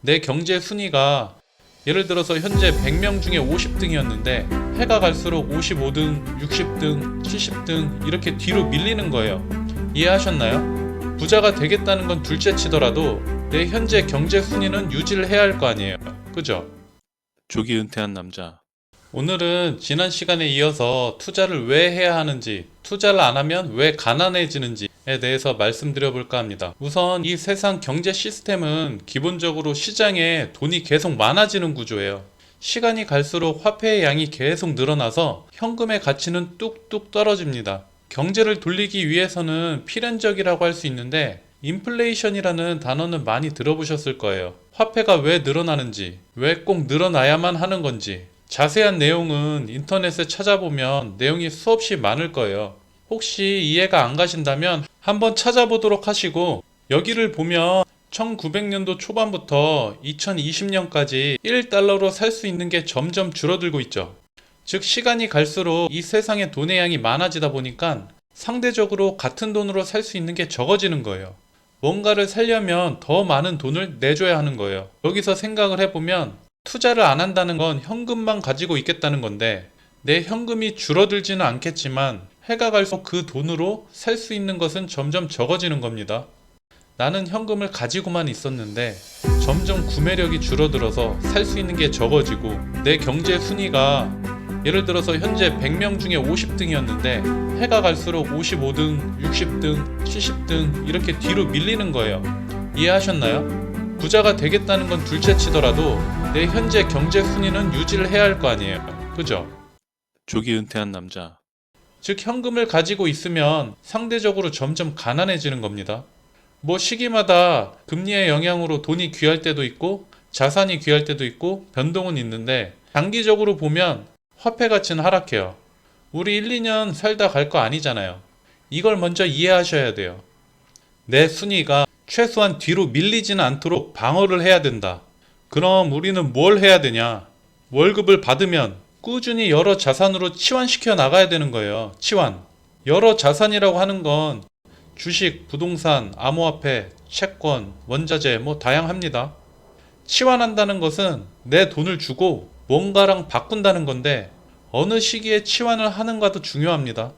내 경제 순위가 예를 들어서 현재 100명 중에 50등이었는데 해가 갈수록 55등, 60등, 70등 이렇게 뒤로 밀리는 거예요. 이해하셨나요? 부자가 되겠다는 건 둘째 치더라도 내 현재 경제 순위는 유지를 해야 할 거 아니에요. 그죠? 조기 은퇴한 남자. 오늘은 지난 시간에 이어서 투자를 왜 해야 하는지, 투자를 안 하면 왜 가난해지는지에 대해서 말씀드려 볼까 합니다. 우선 이 세상 경제 시스템은 기본적으로 시장에 돈이 계속 많아지는 구조예요. 시간이 갈수록 화폐의 양이 계속 늘어나서 현금의 가치는 뚝뚝 떨어집니다. 경제를 돌리기 위해서는 필연적이라고 할 수 있는데 인플레이션이라는 단어는 많이 들어보셨을 거예요. 화폐가 왜 늘어나는지, 왜 꼭 늘어나야만 하는 건지 자세한 내용은 인터넷에 찾아보면 내용이 수없이 많을 거예요. 혹시 이해가 안 가신다면 한번 찾아보도록 하시고, 여기를 보면 1900년도 초반부터 2020년까지 1달러로 살 수 있는 게 점점 줄어들고 있죠. 즉 시간이 갈수록 이 세상에 돈의 양이 많아지다 보니까 상대적으로 같은 돈으로 살 수 있는 게 적어지는 거예요. 뭔가를 살려면 더 많은 돈을 내줘야 하는 거예요. 여기서 생각을 해보면 투자를 안 한다는 건 현금만 가지고 있겠다는 건데, 내 현금이 줄어들지는 않겠지만 해가 갈수록 그 돈으로 살 수 있는 것은 점점 적어지는 겁니다. 나는 현금을 가지고만 있었는데 점점 구매력이 줄어들어서 살 수 있는 게 적어지고, 내 경제 순위가 예를 들어서 현재 100명 중에 50등이었는데 해가 갈수록 55등, 60등, 70등 이렇게 뒤로 밀리는 거예요. 이해하셨나요? 부자가 되겠다는 건 둘째 치더라도 내 현재 경제 순위는 유지를 해야 할 거 아니에요. 그죠? 조기 은퇴한 남자. 즉 현금을 가지고 있으면 상대적으로 점점 가난해지는 겁니다. 뭐 시기마다 금리의 영향으로 돈이 귀할 때도 있고 자산이 귀할 때도 있고 변동은 있는데, 장기적으로 보면 화폐 가치는 하락해요. 우리 1, 2년 살다 갈 거 아니잖아요. 이걸 먼저 이해하셔야 돼요. 내 순위가 최소한 뒤로 밀리지는 않도록 방어를 해야 된다. 그럼 우리는 뭘 해야 되냐? 월급을 받으면 꾸준히 여러 자산으로 치환시켜 나가야 되는 거예요. 치환. 여러 자산이라고 하는 건 주식, 부동산, 암호화폐, 채권, 원자재 뭐 다양합니다. 치환한다는 것은 내 돈을 주고 뭔가랑 바꾼다는 건데, 어느 시기에 치환을 하는가도 중요합니다.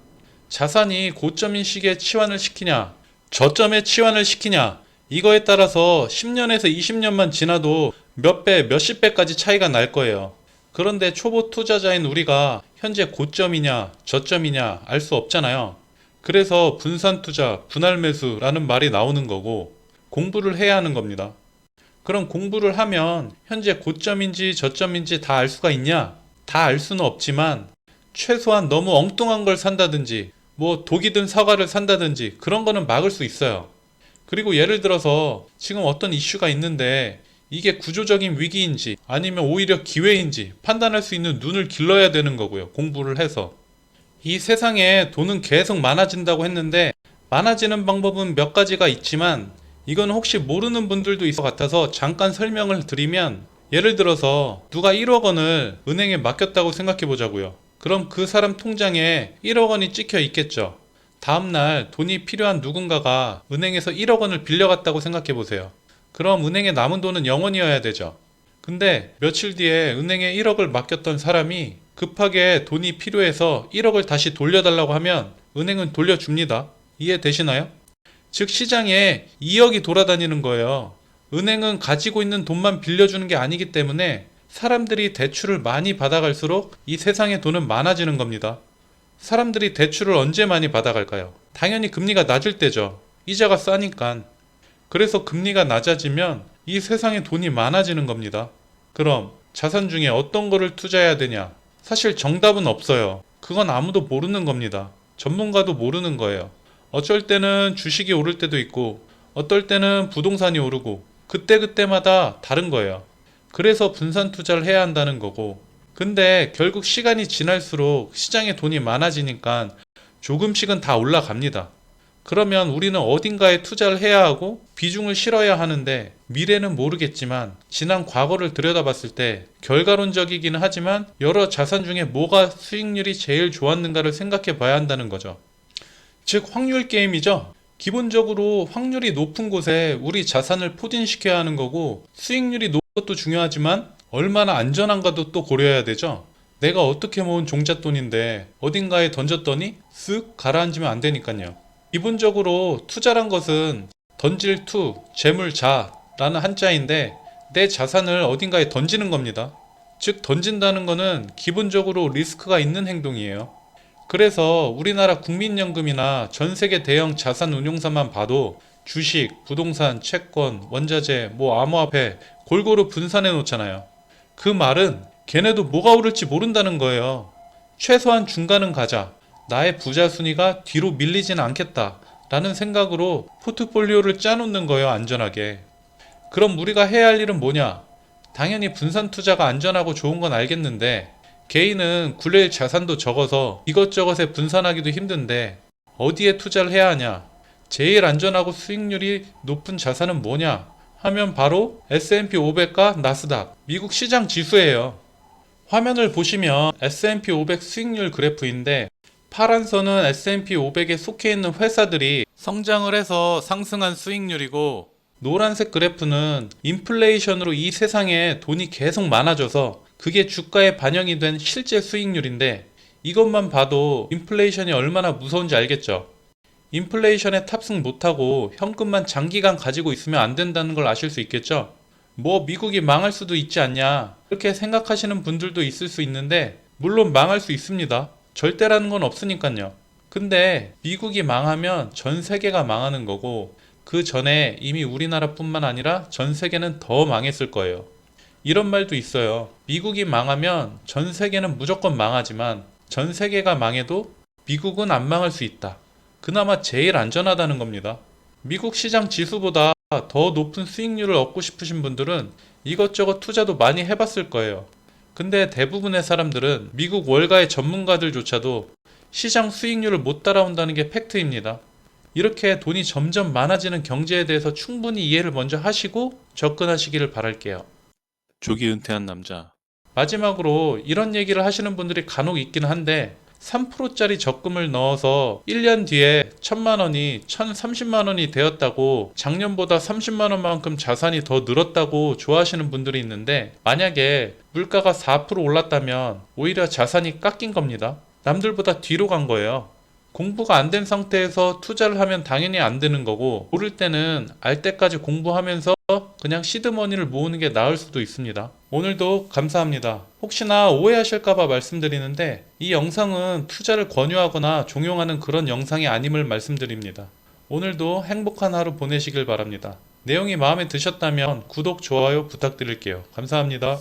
자산이 고점인 시기에 치환을 시키냐, 저점에 치환을 시키냐, 이거에 따라서 10년에서 20년만 지나도 몇 배, 몇십 배까지 차이가 날 거예요. 그런데 초보 투자자인 우리가 현재 고점이냐, 저점이냐 알 수 없잖아요. 그래서 분산 투자, 분할 매수라는 말이 나오는 거고, 공부를 해야 하는 겁니다. 그럼 공부를 하면 현재 고점인지 저점인지 다 알 수가 있냐? 다 알 수는 없지만 최소한 너무 엉뚱한 걸 산다든지 뭐 독이 든 사과를 산다든지 그런 거는 막을 수 있어요. 그리고 예를 들어서 지금 어떤 이슈가 있는데 이게 구조적인 위기인지 아니면 오히려 기회인지 판단할 수 있는 눈을 길러야 되는 거고요. 공부를 해서. 이 세상에 돈은 계속 많아진다고 했는데 많아지는 방법은 몇 가지가 있지만 이건 혹시 모르는 분들도 있을 것 같아서 잠깐 설명을 드리면, 예를 들어서 누가 1억 원을 은행에 맡겼다고 생각해 보자고요. 그럼 그 사람 통장에 1억 원이 찍혀 있겠죠. 다음날 돈이 필요한 누군가가 은행에서 1억 원을 빌려갔다고 생각해 보세요. 그럼 은행에 남은 돈은 0원이어야 되죠. 근데 며칠 뒤에 은행에 1억을 맡겼던 사람이 급하게 돈이 필요해서 1억을 다시 돌려달라고 하면 은행은 돌려줍니다. 이해되시나요? 즉 시장에 2억이 돌아다니는 거예요. 은행은 가지고 있는 돈만 빌려주는 게 아니기 때문에 사람들이 대출을 많이 받아갈수록 이 세상에 돈은 많아지는 겁니다. 사람들이 대출을 언제 많이 받아갈까요? 당연히 금리가 낮을 때죠. 이자가 싸니까. 그래서 금리가 낮아지면 이 세상에 돈이 많아지는 겁니다. 그럼 자산 중에 어떤 거를 투자해야 되냐? 사실 정답은 없어요. 그건 아무도 모르는 겁니다. 전문가도 모르는 거예요. 어쩔 때는 주식이 오를 때도 있고 어떨 때는 부동산이 오르고 그때그때마다 다른 거예요. 그래서 분산 투자를 해야 한다는 거고, 근데 결국 시간이 지날수록 시장에 돈이 많아지니까 조금씩은 다 올라갑니다. 그러면 우리는 어딘가에 투자를 해야 하고 비중을 실어야 하는데, 미래는 모르겠지만 지난 과거를 들여다봤을 때 결과론적이기는 하지만 여러 자산 중에 뭐가 수익률이 제일 좋았는가를 생각해 봐야 한다는 거죠. 즉 확률 게임이죠. 기본적으로 확률이 높은 곳에 우리 자산을 포진시켜야 하는 거고, 수익률이 높은 것도 중요하지만 얼마나 안전한가도 또 고려해야 되죠. 내가 어떻게 모은 종잣돈인데 어딘가에 던졌더니 쓱 가라앉으면 안 되니까요. 기본적으로 투자란 것은 던질 투, 재물 자라는 한자인데, 내 자산을 어딘가에 던지는 겁니다. 즉, 던진다는 것은 기본적으로 리스크가 있는 행동이에요. 그래서 우리나라 국민연금이나 전 세계 대형 자산운용사만 봐도 주식, 부동산, 채권, 원자재, 암호화폐 골고루 분산해 놓잖아요. 그 말은 걔네도 뭐가 오를지 모른다는 거예요. 최소한 중간은 가자. 나의 부자 순위가 뒤로 밀리진 않겠다 라는 생각으로 포트폴리오를 짜놓는 거예요, 안전하게. 그럼 우리가 해야 할 일은 뭐냐? 당연히 분산 투자가 안전하고 좋은 건 알겠는데, 개인은 굴릴 자산도 적어서 이것저것에 분산하기도 힘든데 어디에 투자를 해야 하냐? 제일 안전하고 수익률이 높은 자산은 뭐냐? 하면 바로 S&P 500과 나스닥, 미국 시장 지수예요. 화면을 보시면 S&P 500 수익률 그래프인데, 파란 선은 S&P 500에 속해 있는 회사들이 성장을 해서 상승한 수익률이고, 노란색 그래프는 인플레이션으로 이 세상에 돈이 계속 많아져서 그게 주가에 반영이 된 실제 수익률인데, 이것만 봐도 인플레이션이 얼마나 무서운지 알겠죠? 인플레이션에 탑승 못하고 현금만 장기간 가지고 있으면 안 된다는 걸 아실 수 있겠죠? 미국이 망할 수도 있지 않냐, 이렇게 생각하시는 분들도 있을 수 있는데, 물론 망할 수 있습니다. 절대라는 건 없으니까요. 근데 미국이 망하면 전 세계가 망하는 거고, 그 전에 이미 우리나라뿐만 아니라 전 세계는 더 망했을 거예요. 이런 말도 있어요. 미국이 망하면 전 세계는 무조건 망하지만 전 세계가 망해도 미국은 안 망할 수 있다. 그나마 제일 안전하다는 겁니다. 미국 시장 지수보다 더 높은 수익률을 얻고 싶으신 분들은 이것저것 투자도 많이 해봤을 거예요. 근데 대부분의 사람들은 미국 월가의 전문가들조차도 시장 수익률을 못 따라온다는 게 팩트입니다. 이렇게 돈이 점점 많아지는 경제에 대해서 충분히 이해를 먼저 하시고 접근하시기를 바랄게요. 조기 은퇴한 남자. 마지막으로 이런 얘기를 하시는 분들이 간혹 있긴 한데, 3%짜리 적금을 넣어서 1년 뒤에 1000만 원이 1030만 원이 되었다고, 작년보다 30만 원만큼 자산이 더 늘었다고 좋아하시는 분들이 있는데, 만약에 물가가 4% 올랐다면 오히려 자산이 깎인 겁니다. 남들보다 뒤로 간 거예요. 공부가 안 된 상태에서 투자를 하면 당연히 안 되는 거고, 오를 때는 알 때까지 공부하면서 그냥 시드머니를 모으는 게 나을 수도 있습니다. 오늘도 감사합니다. 혹시나 오해하실까봐 말씀드리는데, 이 영상은 투자를 권유하거나 종용하는 그런 영상이 아님을 말씀드립니다. 오늘도 행복한 하루 보내시길 바랍니다. 내용이 마음에 드셨다면 구독, 좋아요 부탁드릴게요. 감사합니다.